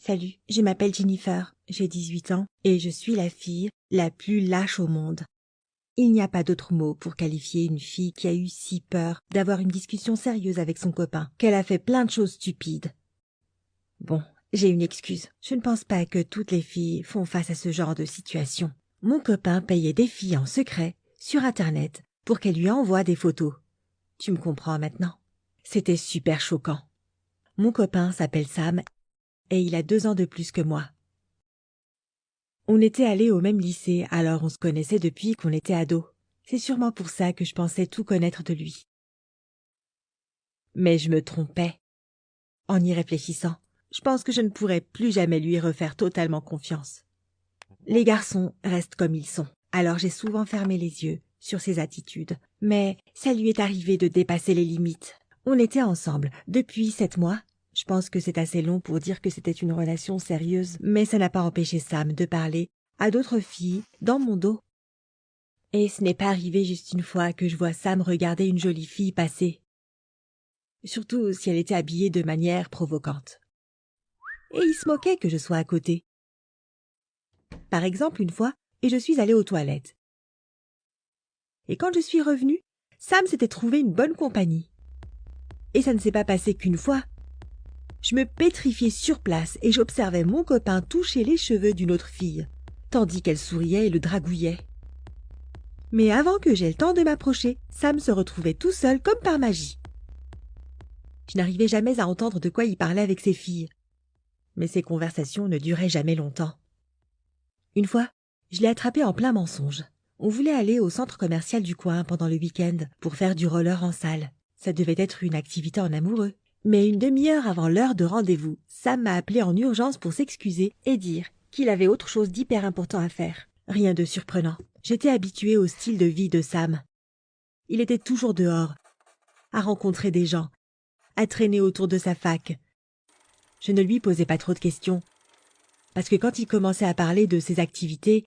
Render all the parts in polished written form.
Salut, je m'appelle Jennifer, j'ai 18 ans et je suis la fille la plus lâche au monde. Il n'y a pas d'autre mot pour qualifier une fille qui a eu si peur d'avoir une discussion sérieuse avec son copain qu'elle a fait plein de choses stupides. Bon, j'ai une excuse. Je ne pense pas que toutes les filles font face à ce genre de situation. Mon copain payait des filles en secret sur Internet pour qu'elles lui envoient des photos. Tu me comprends maintenant? C'était super choquant. Mon copain s'appelle Sam et il a 2 ans de plus que moi. On était allés au même lycée, alors on se connaissait depuis qu'on était ados. C'est sûrement pour ça que je pensais tout connaître de lui. Mais je me trompais. En y réfléchissant, je pense que je ne pourrais plus jamais lui refaire totalement confiance. Les garçons restent comme ils sont, alors j'ai souvent fermé les yeux sur ses attitudes. Mais ça lui est arrivé de dépasser les limites. On était ensemble depuis 7 mois. Je pense que c'est assez long pour dire que c'était une relation sérieuse, mais ça n'a pas empêché Sam de parler à d'autres filles dans mon dos. Et ce n'est pas arrivé juste une fois que je vois Sam regarder une jolie fille passer. Surtout si elle était habillée de manière provocante. Et il se moquait que je sois à côté. Par exemple, une fois, et je suis allée aux toilettes. Et quand je suis revenue, Sam s'était trouvé une bonne compagnie. Et ça ne s'est pas passé qu'une fois. Je me pétrifiais sur place et j'observais mon copain toucher les cheveux d'une autre fille, tandis qu'elle souriait et le dragouillait. Mais avant que j'aie le temps de m'approcher, Sam se retrouvait tout seul comme par magie. Je n'arrivais jamais à entendre de quoi il parlait avec ses filles. Mais ces conversations ne duraient jamais longtemps. Une fois, je l'ai attrapé en plein mensonge. On voulait aller au centre commercial du coin pendant le week-end pour faire du roller en salle. Ça devait être une activité en amoureux. Mais une demi-heure avant l'heure de rendez-vous, Sam m'a appelé en urgence pour s'excuser et dire qu'il avait autre chose d'hyper important à faire. Rien de surprenant. J'étais habituée au style de vie de Sam. Il était toujours dehors, à rencontrer des gens, à traîner autour de sa fac. Je ne lui posais pas trop de questions, parce que quand il commençait à parler de ses activités,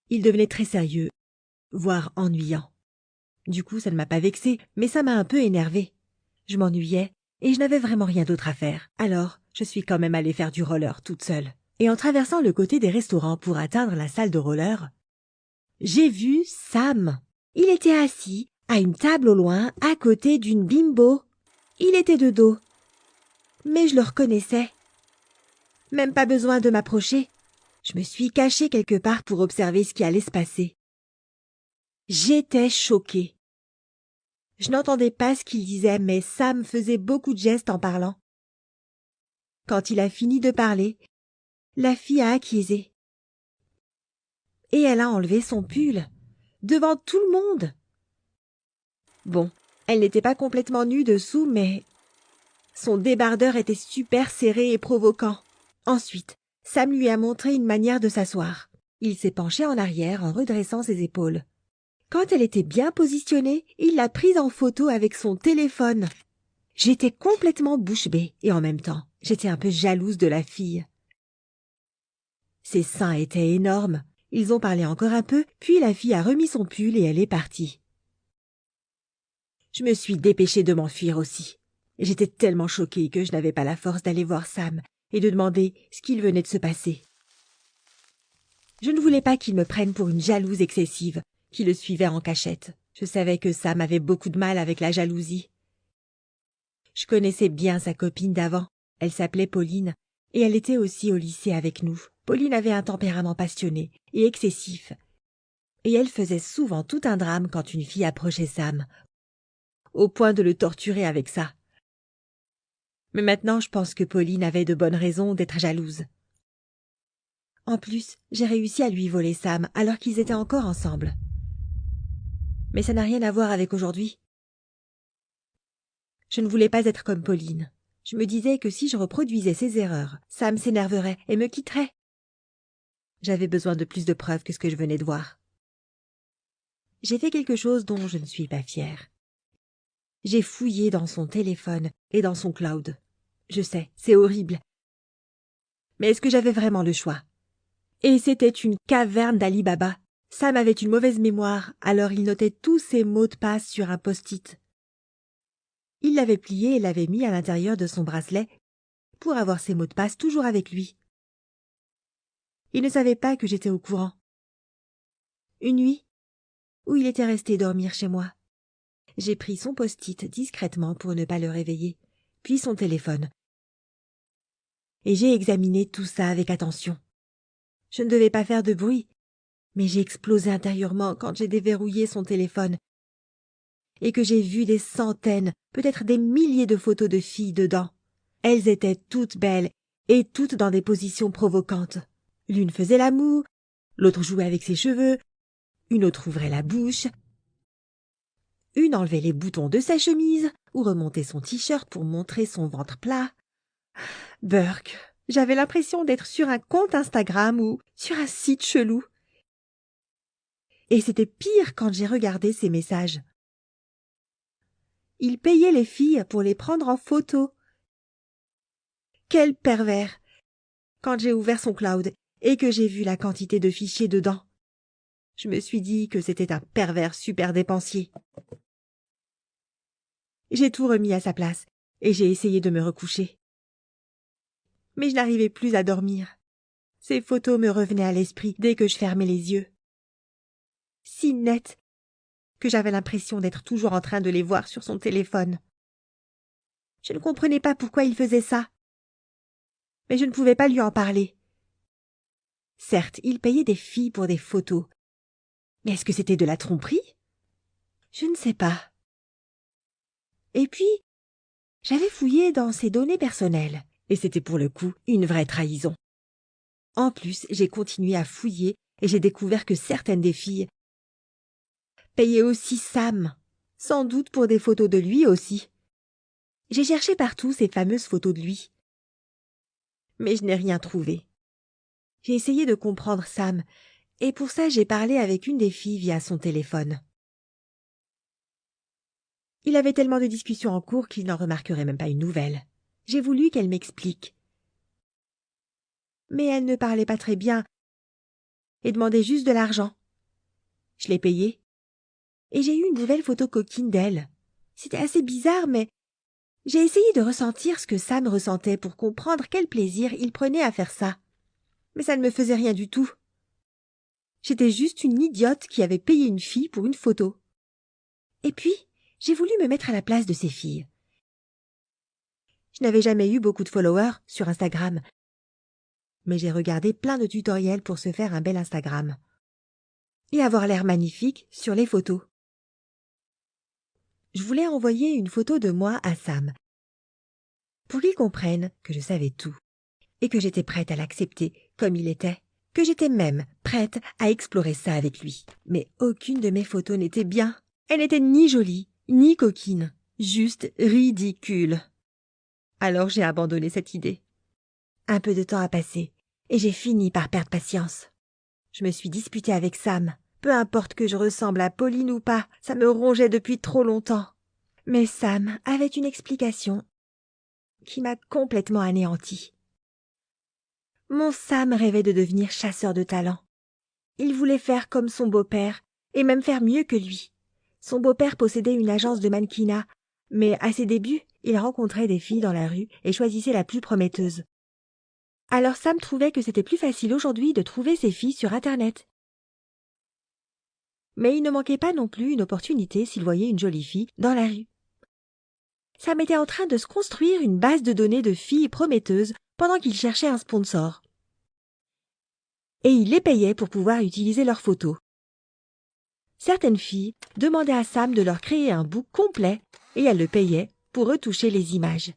il devenait très sérieux, voire ennuyant. Du coup, ça ne m'a pas vexée, mais ça m'a un peu énervée. Je m'ennuyais, et je n'avais vraiment rien d'autre à faire. Alors, je suis quand même allée faire du roller toute seule. Et en traversant le côté des restaurants pour atteindre la salle de roller, j'ai vu Sam. Il était assis à une table au loin, à côté d'une bimbo. Il était de dos. Mais je le reconnaissais. Même pas besoin de m'approcher. Je me suis cachée quelque part pour observer ce qui allait se passer. J'étais choquée. Je n'entendais pas ce qu'il disait, mais Sam faisait beaucoup de gestes en parlant. Quand il a fini de parler, la fille a acquiescé. Et elle a enlevé son pull, devant tout le monde. Bon, elle n'était pas complètement nue dessous, mais son débardeur était super serré et provoquant. Ensuite, Sam lui a montré une manière de s'asseoir. Il s'est penché en arrière en redressant ses épaules. Quand elle était bien positionnée, il l'a prise en photo avec son téléphone. J'étais complètement bouche bée et en même temps, j'étais un peu jalouse de la fille. Ses seins étaient énormes. Ils ont parlé encore un peu, puis la fille a remis son pull et elle est partie. Je me suis dépêchée de m'enfuir aussi. J'étais tellement choquée que je n'avais pas la force d'aller voir Sam et de demander ce qu'il venait de se passer. Je ne voulais pas qu'il me prenne pour une jalouse excessive qui le suivait en cachette. Je savais que Sam avait beaucoup de mal avec la jalousie. Je connaissais bien sa copine d'avant. Elle s'appelait Pauline et elle était aussi au lycée avec nous. Pauline avait un tempérament passionné et excessif. Et elle faisait souvent tout un drame quand une fille approchait Sam, au point de le torturer avec ça. Mais maintenant, je pense que Pauline avait de bonnes raisons d'être jalouse. En plus, j'ai réussi à lui voler Sam alors qu'ils étaient encore ensemble. Mais ça n'a rien à voir avec aujourd'hui. Je ne voulais pas être comme Pauline. Je me disais que si je reproduisais ses erreurs, Sam s'énerverait et me quitterait. J'avais besoin de plus de preuves que ce que je venais de voir. J'ai fait quelque chose dont je ne suis pas fière. J'ai fouillé dans son téléphone et dans son cloud. Je sais, c'est horrible. Mais est-ce que j'avais vraiment le choix? Et c'était une caverne d'Ali Baba. Sam avait une mauvaise mémoire, alors il notait tous ses mots de passe sur un post-it. Il l'avait plié et l'avait mis à l'intérieur de son bracelet pour avoir ses mots de passe toujours avec lui. Il ne savait pas que j'étais au courant. Une nuit, où il était resté dormir chez moi, j'ai pris son post-it discrètement pour ne pas le réveiller, puis son téléphone. Et j'ai examiné tout ça avec attention. Je ne devais pas faire de bruit, mais j'ai explosé intérieurement quand j'ai déverrouillé son téléphone et que j'ai vu des centaines, peut-être des milliers de photos de filles dedans. Elles étaient toutes belles et toutes dans des positions provocantes. L'une faisait l'amour, l'autre jouait avec ses cheveux, une autre ouvrait la bouche, une enlevait les boutons de sa chemise ou remontait son t-shirt pour montrer son ventre plat. Burk, j'avais l'impression d'être sur un compte Instagram ou sur un site chelou. Et c'était pire quand j'ai regardé ses messages. Il payait les filles pour les prendre en photo. Quel pervers! Quand j'ai ouvert son cloud et que j'ai vu la quantité de fichiers dedans, je me suis dit que c'était un pervers super dépensier. J'ai tout remis à sa place et j'ai essayé de me recoucher. Mais je n'arrivais plus à dormir. Ces photos me revenaient à l'esprit dès que je fermais les yeux. Si nettes que j'avais l'impression d'être toujours en train de les voir sur son téléphone. Je ne comprenais pas pourquoi il faisait ça. Mais je ne pouvais pas lui en parler. Certes, il payait des filles pour des photos. Mais est-ce que c'était de la tromperie? Je ne sais pas. Et puis, j'avais fouillé dans ses données personnelles, et c'était pour le coup une vraie trahison. En plus, j'ai continué à fouiller et j'ai découvert que certaines des filles payaient aussi Sam, sans doute pour des photos de lui aussi. J'ai cherché partout ces fameuses photos de lui. Mais je n'ai rien trouvé. J'ai essayé de comprendre Sam, et pour ça j'ai parlé avec une des filles via son téléphone. Il avait tellement de discussions en cours qu'il n'en remarquerait même pas une nouvelle. J'ai voulu qu'elle m'explique. Mais elle ne parlait pas très bien et demandait juste de l'argent. Je l'ai payée, et j'ai eu une nouvelle photo coquine d'elle. C'était assez bizarre, mais j'ai essayé de ressentir ce que Sam ressentait pour comprendre quel plaisir il prenait à faire ça. Mais ça ne me faisait rien du tout. J'étais juste une idiote qui avait payé une fille pour une photo. Et puis, j'ai voulu me mettre à la place de ces filles. Je n'avais jamais eu beaucoup de followers sur Instagram, mais j'ai regardé plein de tutoriels pour se faire un bel Instagram et avoir l'air magnifique sur les photos. Je voulais envoyer une photo de moi à Sam pour qu'il comprenne que je savais tout et que j'étais prête à l'accepter comme il était, que j'étais même prête à explorer ça avec lui. Mais aucune de mes photos n'était bien. Elle n'était ni jolie, ni coquine, juste ridicule. Alors j'ai abandonné cette idée. Un peu de temps a passé, et j'ai fini par perdre patience. Je me suis disputée avec Sam. Peu importe que je ressemble à Pauline ou pas, ça me rongeait depuis trop longtemps. Mais Sam avait une explication qui m'a complètement anéantie. Mon Sam rêvait de devenir chasseur de talent. Il voulait faire comme son beau-père, et même faire mieux que lui. Son beau-père possédait une agence de mannequinat, mais à ses débuts, il rencontrait des filles dans la rue et choisissait la plus prometteuse. Alors Sam trouvait que c'était plus facile aujourd'hui de trouver ces filles sur Internet. Mais il ne manquait pas non plus une opportunité s'il voyait une jolie fille dans la rue. Sam était en train de se construire une base de données de filles prometteuses pendant qu'il cherchait un sponsor. Et il les payait pour pouvoir utiliser leurs photos. Certaines filles demandaient à Sam de leur créer un book complet et elles le payaient pour retoucher les images.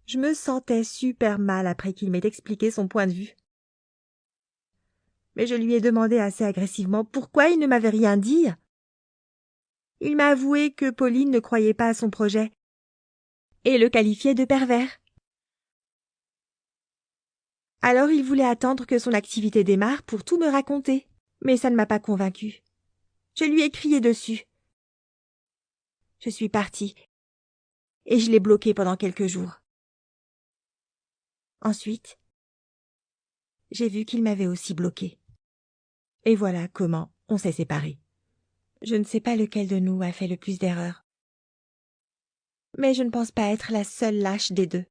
Je me sentais super mal après qu'il m'ait expliqué son point de vue. Mais je lui ai demandé assez agressivement pourquoi il ne m'avait rien dit. Il m'a avoué que Pauline ne croyait pas à son projet et le qualifiait de pervers. Alors il voulait attendre que son activité démarre pour tout me raconter, mais ça ne m'a pas convaincue. Je lui ai crié dessus. Je suis partie et je l'ai bloqué pendant quelques jours. Ensuite, j'ai vu qu'il m'avait aussi bloqué. Et voilà comment on s'est séparés. Je ne sais pas lequel de nous a fait le plus d'erreurs. Mais je ne pense pas être la seule lâche des deux.